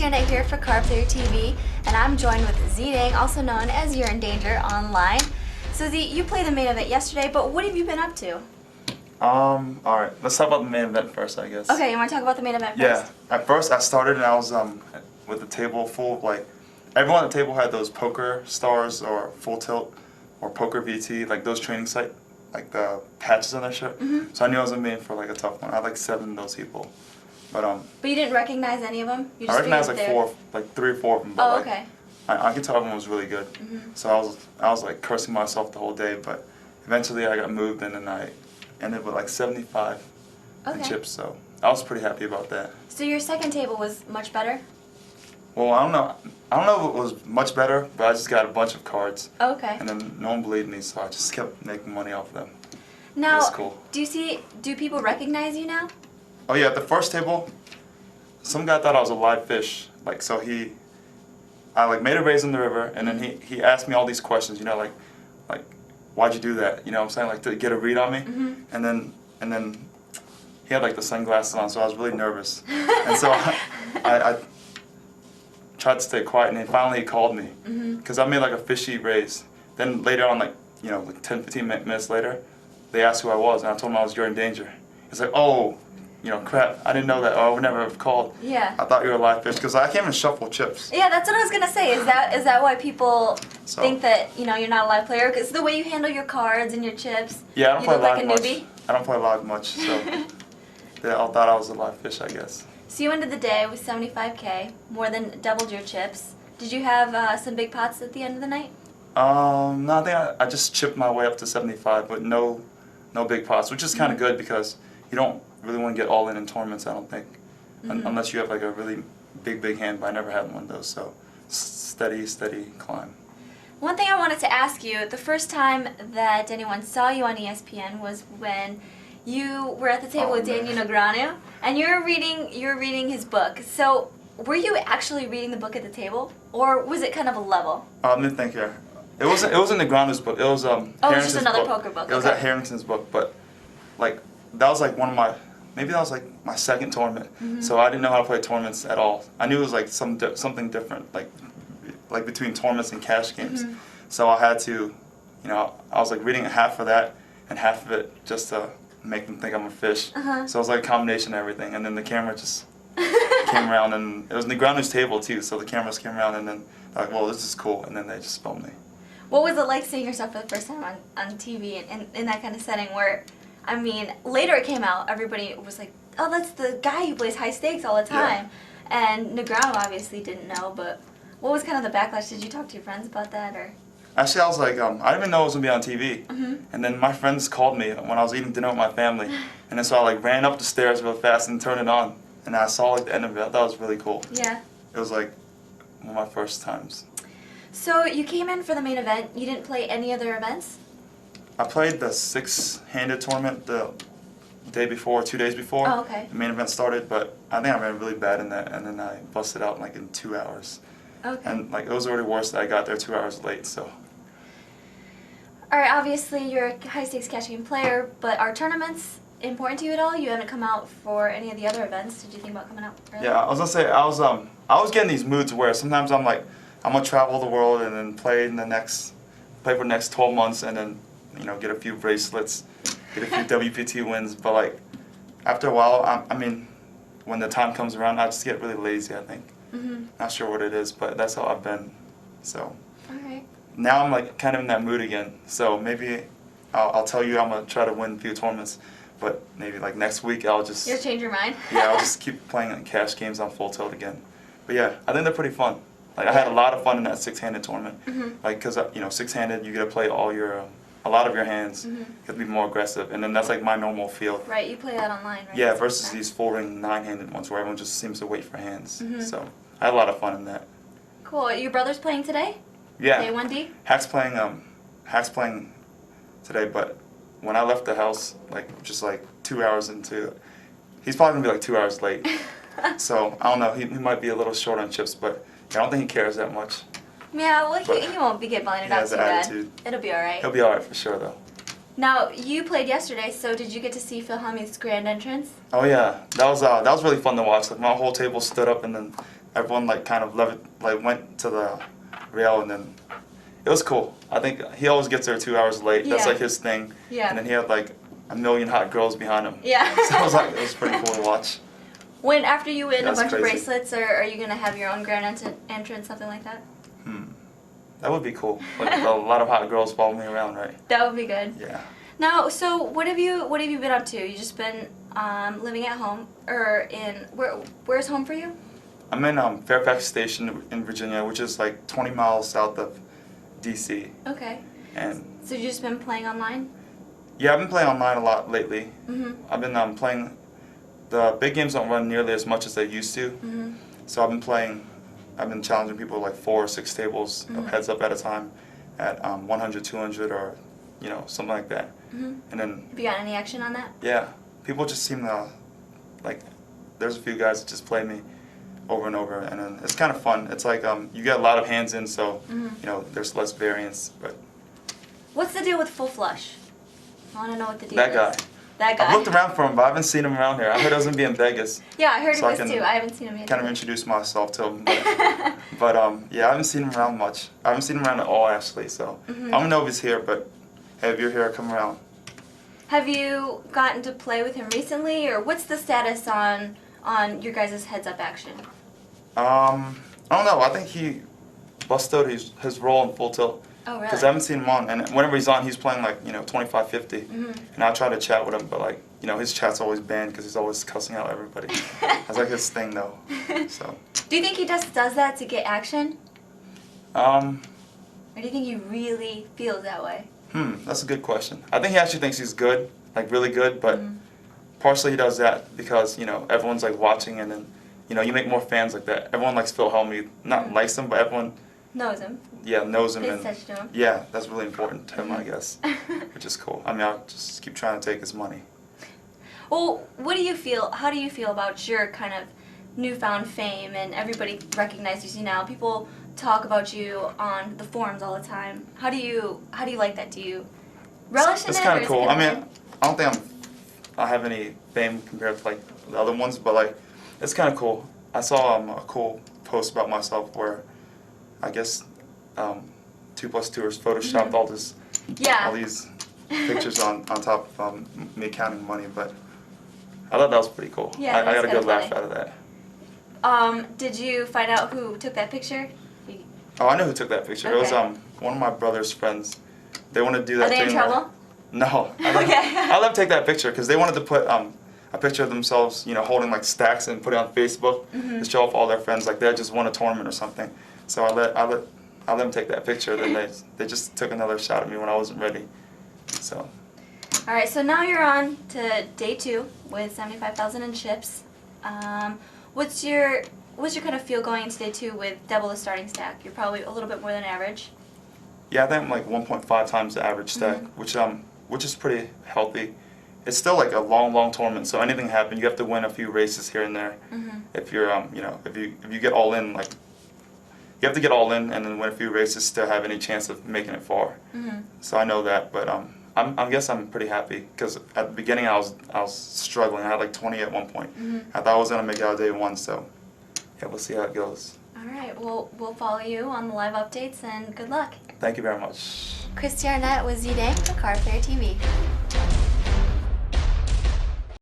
Amanda here for Card Player TV, and I'm joined with Zidane, also known as Urindanger online. So Z, you played the main event yesterday, but what have you been up to? Alright, let's talk about the main event first, I guess. Okay, you want to talk about the main event first? Yeah, at first I started and I was with the table full of everyone at the table had those poker stars or full tilt or poker VT, like those training site, like the patches on their shirt. Mm-hmm. So I knew I was in for like a tough one. I had like 7 of those people. But you didn't recognize any of them? You I just recognized figured like 3 or 4 of them. But okay. I could tell everyone was really good. Mm-hmm. So I was like cursing myself the whole day, but eventually I got moved and then I ended with like 75 in chips, so I was pretty happy about that. So your second table was much better? Well, I don't know if it was much better, but I just got a bunch of cards. Okay. And then no one believed me, so I just kept making money off of them. Now, it was cool. do people recognize you now? Oh yeah, at the first table, some guy thought I was a live fish. Like, so I made a raise in the river, and then he asked me all these questions, you know, like why'd you do that? You know what I'm saying? Like to get a read on me. Mm-hmm. And then he had like the sunglasses on, so I was really nervous. And so I tried to stay quiet, and then finally he called me. Because I made like a fishy raise. Then later on, like 10, 15 minutes later, they asked who I was, and I told them I was Urindanger. It's like, oh, crap, I didn't know that. Oh, I would never have called. Yeah. I thought you were a live fish, because I can't even shuffle chips. Yeah, that's what I was going to say. Is that why people think that, you're not a live player? Because the way you handle your cards and your chips, yeah, I don't you play look like live a much. newbie. I don't play live much, so they all thought I was a live fish, I guess. So you ended the day with 75K, more than doubled your chips. Did you have some big pots at the end of the night? No, I think I just chipped my way up to 75, but no big pots, which is kind of good because you don't really want to get all in tournaments, I don't think, unless you have like a really big hand, but I never had one of those, so steady climb. One thing I wanted to ask you, the first time that anyone saw you on ESPN was when you were at the table with Daniel Negreanu, and you were reading his book. So were you actually reading the book at the table, or was it kind of a level? Let me think here. It wasn't Negreanu's book. It was it was just another poker book. It was at Harrington's book, but that was like maybe that was like my second tournament. So I didn't know how to play tournaments at all. I knew it was like something different, like between tournaments and cash games. So I had to, I was like reading half of that and half of it just to make them think I'm a fish. So it was like a combination of everything, and then the camera just came around, and it was Negreanu's table too, so the cameras came around, and then they're like, well, this is cool, and then they just filmed me. What was it like seeing yourself for the first time on TV and in that kind of setting where, I mean, later it came out, everybody was like, oh, that's the guy who plays high stakes all the time. Yeah. And Negreanu obviously didn't know, but what was kind of the backlash? Did you talk to your friends about that, or? Actually, I was like, I didn't even know it was going to be on TV. And then my friends called me when I was eating dinner with my family. And then so I ran up the stairs real fast and turned it on. And I saw the end of it. I thought it was really cool. Yeah. It was like one of my first times. So you came in for the main event. You didn't play any other events? I played the 6-handed tournament the day before, 2 days before. Oh, okay. The main event started, but I think I ran really bad in that, and then I busted out in 2 hours. Okay. And it was already worse that I got there 2 hours late, so. All right, obviously you're a high-stakes cash game player, but are tournaments important to you at all? You haven't come out for any of the other events. Did you think about coming out early? Yeah, I was gonna say I was getting these moods where sometimes I'm like, I'm gonna travel the world and then play for the next 12 months and then get a few bracelets, get a few WPT wins. But after a while, I mean, when the time comes around, I just get really lazy, I think. Not sure what it is, but that's how I've been. So. All right. Now I'm kind of in that mood again. So maybe I'll tell you I'm gonna try to win a few tournaments. But maybe next week I'll just... You'll change your mind? Yeah, I'll just keep playing cash games on full tilt again. But yeah, I think they're pretty fun. I had a lot of fun in that 6-handed tournament. Because 6-handed you get to play a lot of your hands. You have to be more aggressive, and then that's my normal field. Right, you play that online, right? Yeah, versus these 4-ring 9-handed ones where everyone just seems to wait for hands. So I had a lot of fun in that. Cool. Your brother's playing today? Yeah. Day 1D? Hack's playing today, but when I left the house, just 2 hours into, he's probably gonna be 2 hours late. So I don't know. He might be a little short on chips, but I don't think he cares that much. Yeah, well, he won't get blinded out too bad. Attitude. It'll be all right. He'll be all right for sure, though. Now, you played yesterday, so did you get to see Phil Hellmuth's grand entrance? Oh yeah, that was really fun to watch. My whole table stood up, and then everyone like kind of went to the rail, and then it was cool. I think he always gets there 2 hours late. That's Yeah. like his thing. Yeah. And then he had like a million hot girls behind him. Yeah. So it was pretty cool to watch. When after you win a That's bunch of crazy. bracelets, or are you gonna have your own grand entrance, something like that? That would be cool. Like a lot of hot girls following me around, right? That would be good. Yeah. Now, so what have you been up to? You just been living at home, or where's home for you? I'm in Fairfax Station in Virginia, which is like 20 miles south of DC. Okay. And So you just been playing online? yeah, I've been playing online a lot lately. Mhm. I've been playing. The big games don't run nearly as much as they used to. Mhm. So I've been challenging people like 4 or 6 tables of heads up at a time at 100, 200, or something like that. Mhm. And then Have you got any action on that? yeah, people just seem to like. There's a few guys that just play me over and over, and then it's kind of fun. It's like you get a lot of hands in, so there's less variance. But What's the deal with FullFlush? I want to know what the deal that is. guy, That guy. I've looked around for him, but I haven't seen him around here. I heard he was gonna be in Vegas. Yeah, I heard So he I was can too. I haven't seen him yet. Kind of introduce myself to him, but yeah, I haven't seen him around much. I haven't seen him around at all actually. So I don't know if he's here, but hey, if you're here, come around. Have you gotten to play with him recently, or what's the status on your guys' heads-up action? I don't know. I think he busted his role in Full Tilt. Oh, really? Because I haven't seen him on, and whenever he's on, he's playing like 25, 50. And I try to chat with him, but like his chat's always banned because he's always cussing out everybody. That's like his thing though. So. Do you think he just does that to get action? Or do you think he really feels that way? That's a good question. I think he actually thinks he's good, like really good, but partially he does that because everyone's like watching, and then you make more fans like that. Everyone likes Phil Helmy, not likes him, but everyone Knows him. yeah knows him, Pays and attention to him. yeah, that's really important to him, I guess, which is cool. I mean, I'll just keep trying to take his money. Well, what do you feel? How do you feel about your kind of newfound fame and everybody recognizes you now? People talk about you on the forums all the time. How do you like that? Do you relish in It's it? kind or of is it cool. kinda I mean, I don't think I have any fame compared to like the other ones, but like it's kind of cool. I saw a cool post about myself where I guess 2+2ers photoshopped all these pictures on top of me counting money, but I thought that was pretty cool. Yeah, I got a that's good kinda laugh funny. out of that. Did you find out who took that picture? Oh, I know who took that picture. It was Okay. one of my brother's friends. They wanted to do that Are they in thing where- trouble? No. Okay. I let them take that picture because they wanted to put a picture of themselves, holding like stacks and put it on Facebook to show off all their friends, like they had just won a tournament or something. So I let them take that picture. Then they just took another shot at me when I wasn't ready. So. All right, so now you're on to day 2 with 75,000 in chips. What's your kind of feel going into day 2 with double the starting stack? You're probably a little bit more than average. Yeah, I think I'm like 1.5 times the average stack, which is pretty healthy. It's still like a long tournament, so anything happens, you have to win a few races here and there. If you're if you get all in, like you have to get all in and then win a few races to have any chance of making it far. So I know that, but I guess I'm pretty happy because at the beginning I was struggling. I had like 20 at one point. I thought I was gonna make it out of day 1, so yeah, we'll see how it goes. All right, well, we'll follow you on the live updates, and good luck. Thank you very much. Christy Arnett with Z-Dang for Card Player TV.